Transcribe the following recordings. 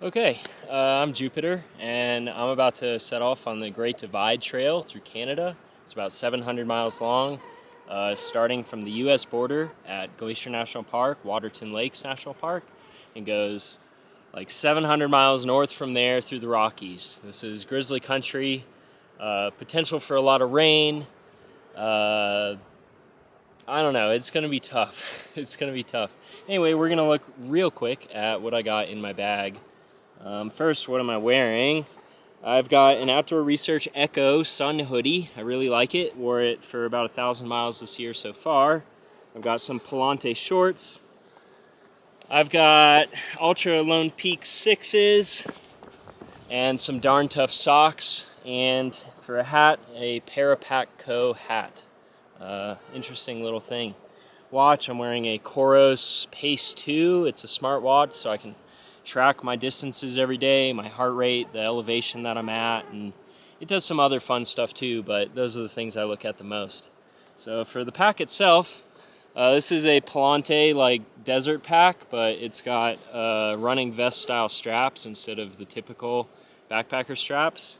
Okay, I'm Jupiter, and I'm about to set off on the Great Divide Trail through Canada. It's about 700 miles long, starting from the U.S. border at Glacier National Park, Waterton Lakes National Park, and goes like 700 miles north from there through the Rockies. This is grizzly country, potential for a lot of rain. I don't know, it's gonna be tough. It's gonna be tough. Anyway, we're gonna look real quick at what I got in my bag. First, what am I wearing? I've got an Outdoor Research Echo Sun hoodie. I really like it. Wore it for about 1,000 miles this year so far. I've got some PALANTE shorts. I've got Ultra Lone Peak 6s and some darn tough socks. And for a hat, a PATAGONIA hat. Interesting little thing. Watch, I'm wearing a COROS Pace 2. It's a smartwatch, so I can track my distances every day, my heart rate, the elevation that I'm at, and it does some other fun stuff too, but those are the things I look at the most. So for the pack itself, this is a Palante like desert pack, but it's got running vest style straps instead of the typical backpacker straps.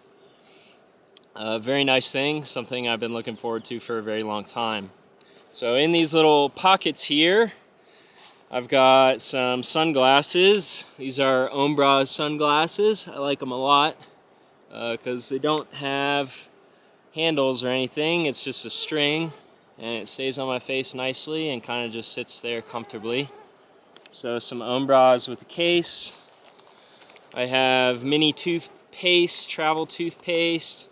Very nice thing, something I've been looking forward to for a very long time. So in these little pockets here, I've got some sunglasses. These are OMBRAZ sunglasses. I like them a lot because they don't have handles or anything. It's just a string and it stays on my face nicely and kind of just sits there comfortably. So some OMBRAZ with a case. I have mini toothpaste, travel toothpaste,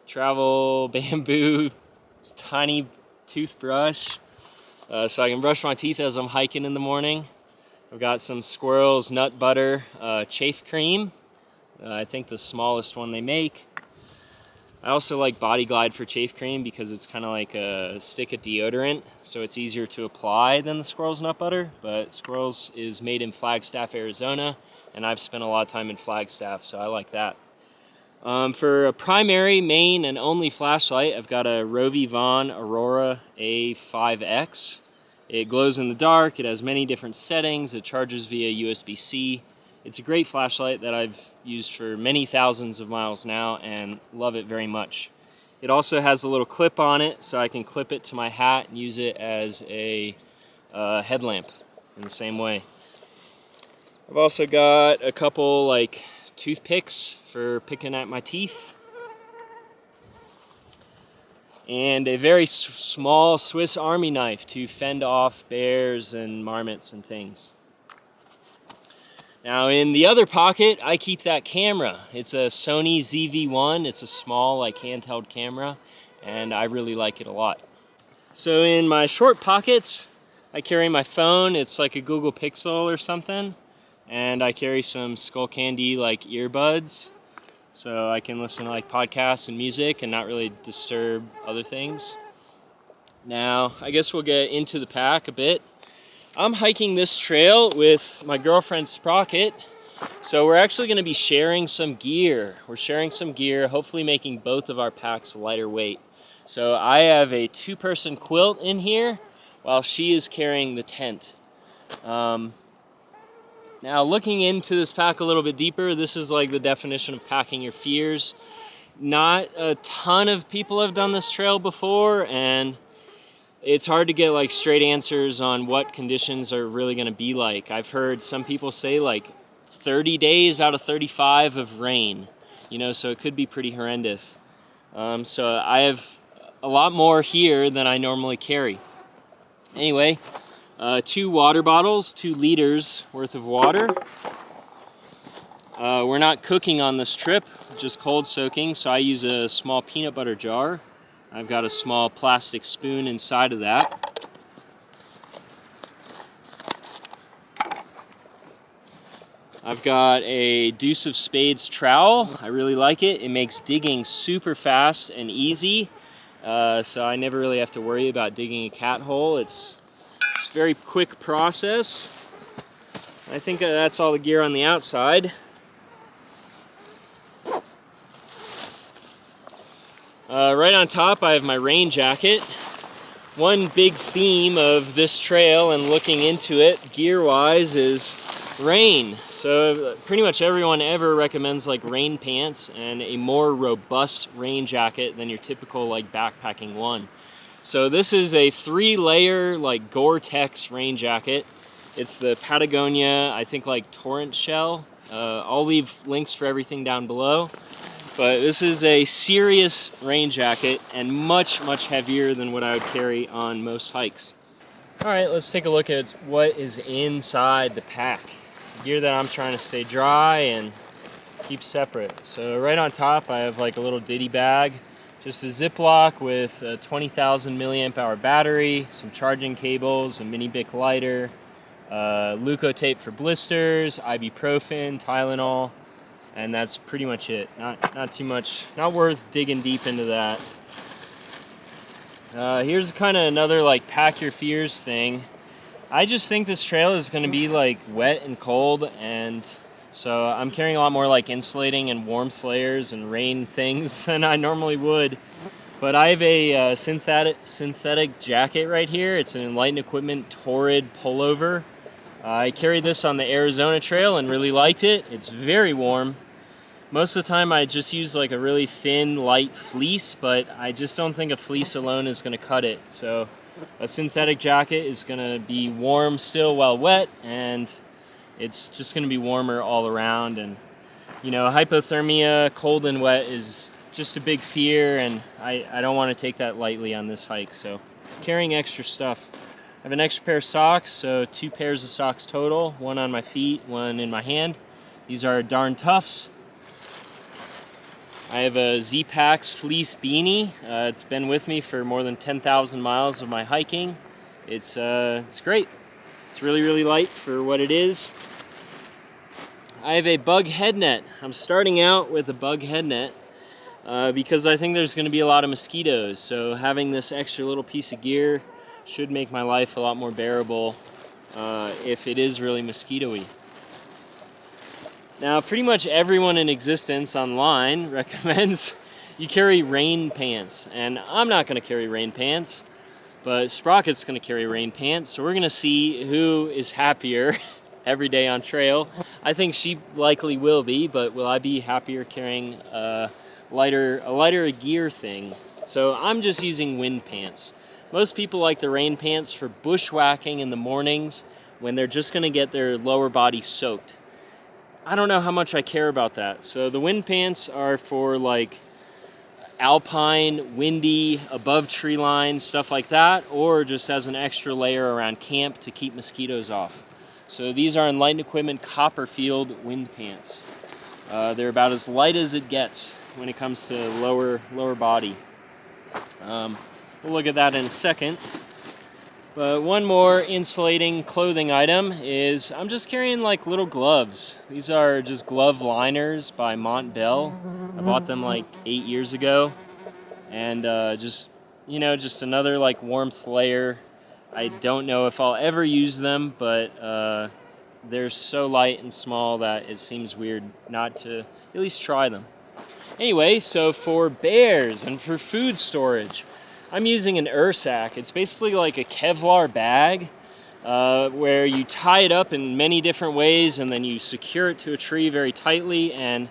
travel bamboo, tiny toothbrush. So I can brush my teeth as I'm hiking in the morning. I've got some Squirrels nut butter CHAFE cream. I think the smallest one they make. I also like Body Glide for CHAFE cream because it's kind of like a stick of deodorant, so it's easier to apply than the Squirrels nut butter. But Squirrels is made in Flagstaff, Arizona, and I've spent a lot of time in Flagstaff, so I like that. For a primary, main, and only flashlight, I've got a Rovi Von Aurora A5X. It glows in the dark, it has many different settings, it charges via USB-C. It's a great flashlight that I've used for many thousands of miles now and love it very much. It also has a little clip on it, so I can clip it to my hat and use it as a headlamp in the same way. I've also got a couple like toothpicks for picking at my teeth, and a very small Swiss Army knife to fend off bears and marmots and things. Now in the other pocket, I keep that camera. It's a Sony ZV-1. It's a small like handheld camera, and I really like it a lot. So in my short pockets, I carry my phone. It's like a Google Pixel or something. And I carry some Skull Candy like earbuds, so I can listen to like podcasts and music and not really disturb other things. Now, I guess we'll get into the pack a bit. I'm hiking this trail with my girlfriend Sprocket, so we're actually going to be sharing some gear. We're sharing some gear, hopefully making both of our packs lighter weight. So I have a 2-person quilt in here, while she is carrying the tent. Now looking into this pack a little bit deeper, this is like the definition of packing your fears. Not a ton of people have done this trail before, and it's hard to get like straight answers on what conditions are really gonna be like. I've heard some people say like 30 days out of 35 of rain, you know, so it could be pretty horrendous. So I have a lot more here than I normally carry. Anyway, 2 water bottles, 2 liters worth of water. We're not cooking on this trip, just cold soaking, so I use a small peanut butter jar. I've got a small plastic spoon inside of that. I've got a Deuce of Spades trowel. I really like it. It makes digging super fast and easy, so I never really have to worry about digging a cat hole. It's a very quick process. I think that's all the gear on the outside. Right on top I have my rain jacket. One big theme of this trail and looking into it gear-wise is Rain. So pretty much everyone ever recommends like rain pants and a more robust rain jacket than your typical like backpacking one. So this is a 3-layer like Gore-Tex rain jacket. It's the Patagonia, I think like torrent shell. I'll leave links for everything down below. But this is a serious rain jacket and much, much heavier than what I would carry on most hikes. All right, let's take a look at what is inside the pack. Gear that I'm trying to stay dry and keep separate. So right on top I have like a little ditty bag, just a Ziploc with a 20,000 milliamp hour battery, some charging cables, a mini Bic lighter, Leukotape for blisters, ibuprofen, Tylenol, and that's pretty much it. Not too much, not worth digging deep into that. Here's kind of another like pack your fears thing. I just think this trail is going to be like wet and cold, and so I'm carrying a lot more like insulating and warmth layers and rain things than I normally would. But I have a synthetic jacket right here. It's an Enlightened Equipment Torrid pullover. I carried this on the Arizona trail and really liked it. It's very warm. Most of the time I just use like a really thin, light fleece, but I just don't think a fleece alone is going to cut it. So a synthetic jacket is going to be warm still while wet, and it's just going to be warmer all around. And you know, hypothermia, cold and wet is just a big fear, and I don't want to take that lightly on this hike. So carrying extra stuff. I have an extra pair of socks, so 2 pairs of socks total, one on my feet, one in my hand. These are Darn Toughs. I have a ZPACKS fleece beanie. It's been with me for more than 10,000 miles of my hiking. It's great. It's really, really light for what it is. I have a bug head net. I'm starting out with a bug head net because I think there's going to be a lot of mosquitoes. So having this extra little piece of gear should make my life a lot more bearable if it is really mosquito-y. Now, pretty much everyone in existence online recommends you carry rain pants, and I'm not going to carry rain pants, but Sprocket's going to carry rain pants, so we're going to see who is happier every day on trail. I think she likely will be, but will I be happier carrying a lighter gear thing? So I'm just using wind pants. Most people like the rain pants for bushwhacking in the mornings when they're just going to get their lower body soaked. I don't know how much I care about that. So the wind pants are for like alpine, windy, above tree line, stuff like that, or just as an extra layer around camp to keep mosquitoes off. So these are Enlightened Equipment COPPERFIELD wind pants. They're about as light as it gets when it comes to lower body. We'll look at that in a second. But one more insulating clothing item is I'm just carrying like little gloves. These are just glove liners by Montbell. I bought them like 8 years ago, and just another like warmth layer. I don't know if I'll ever use them, but they're so light and small that it seems weird not to at least try them. Anyway, so for bears and for food storage, I'm using an sack. It's basically like a Kevlar bag where you tie it up in many different ways and then you secure it to a tree very tightly, and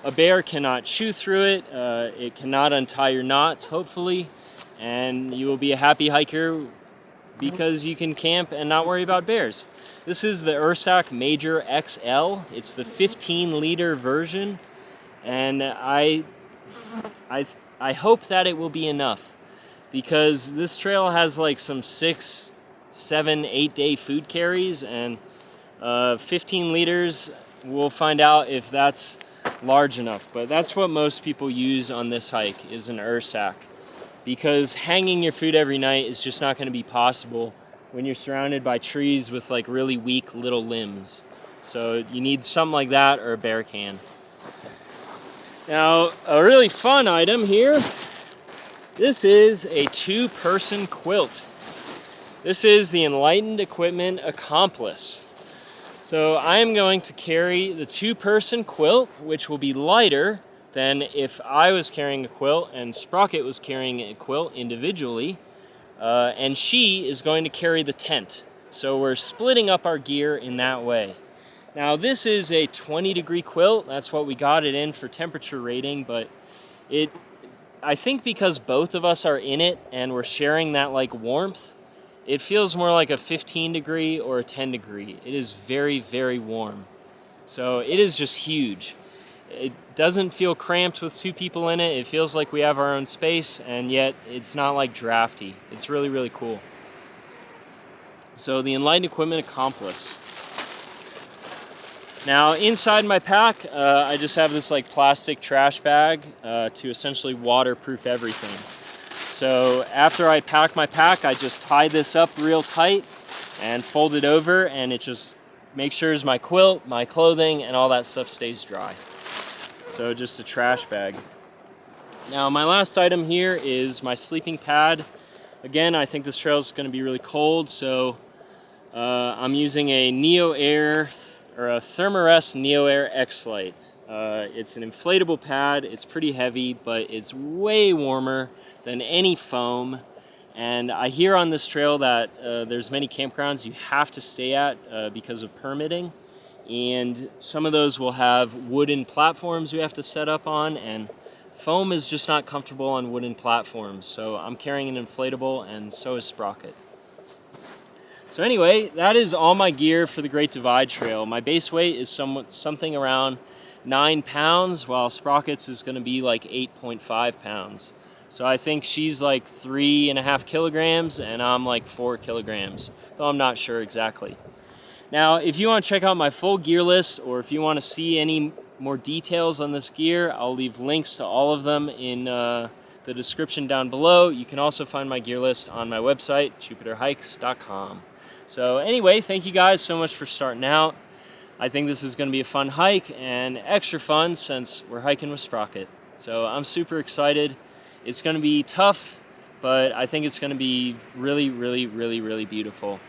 a bear cannot chew through it. It cannot untie your knots, hopefully, and you will be a happy hiker because you can camp and not worry about bears. This is the Ursack Major XL. It's the 15-liter version, and I hope that it will be enough, because this trail has like some 6, 7, 8 day food carries, and 15 liters, we'll find out if that's large enough. But that's what most people use on this hike, is an Ursack, because hanging your food every night is just not going to be possible when you're surrounded by trees with like really weak little limbs. So you need something like that, or a bear can. Now, a really fun item here. This is a 2-person quilt. This is the Enlightened Equipment Accomplice. So I'm going to carry the 2-person quilt, which will be lighter than if I was carrying a quilt and Sprocket was carrying a quilt individually. And she is going to carry the tent. So we're splitting up our gear in that way. Now this is a 20-degree quilt. That's what we got it in for temperature rating, but I think because both of us are in it and we're sharing that like warmth, it feels more like a 15-degree or a 10-degree. It is very, very warm. So it is just huge. It doesn't feel cramped with 2 people in it. It feels like we have our own space, and yet it's not like drafty. It's really, really cool. So the Enlightened Equipment Accomplice. Now inside my pack, I just have this like plastic trash bag to essentially waterproof everything. So after I pack my pack, I just tie this up real tight and fold it over, and it just makes sure my quilt, my clothing, and all that stuff stays dry. So just a trash bag. Now my last item here is my sleeping pad. Again, I think this trail is going to be really cold, so I'm using a Neo Air or a Thermarest Neo Air X-Lite. It's an inflatable pad. It's pretty heavy, but it's way warmer than any foam. And I hear on this trail that there's many campgrounds you have to stay at because of permitting. And some of those will have wooden platforms we have to set up on, and foam is just not comfortable on wooden platforms. So I'm carrying an inflatable, and so is Sprocket. So anyway, that is all my gear for the Great Divide Trail. My base weight is something around 9 pounds, while Sprocket's is going to be like 8.5 pounds. So I think she's like 3.5 kilograms, and I'm like 4 kilograms, though I'm not sure exactly. Now, if you want to check out my full gear list, or if you want to see any more details on this gear, I'll leave links to all of them in the description down below. You can also find my gear list on my website, jupiterhikes.com. So anyway, thank you guys so much for starting out. I think this is going to be a fun hike, and extra fun since we're hiking with Sprocket. So I'm super excited. It's going to be tough, but I think it's going to be really, really, really, really beautiful.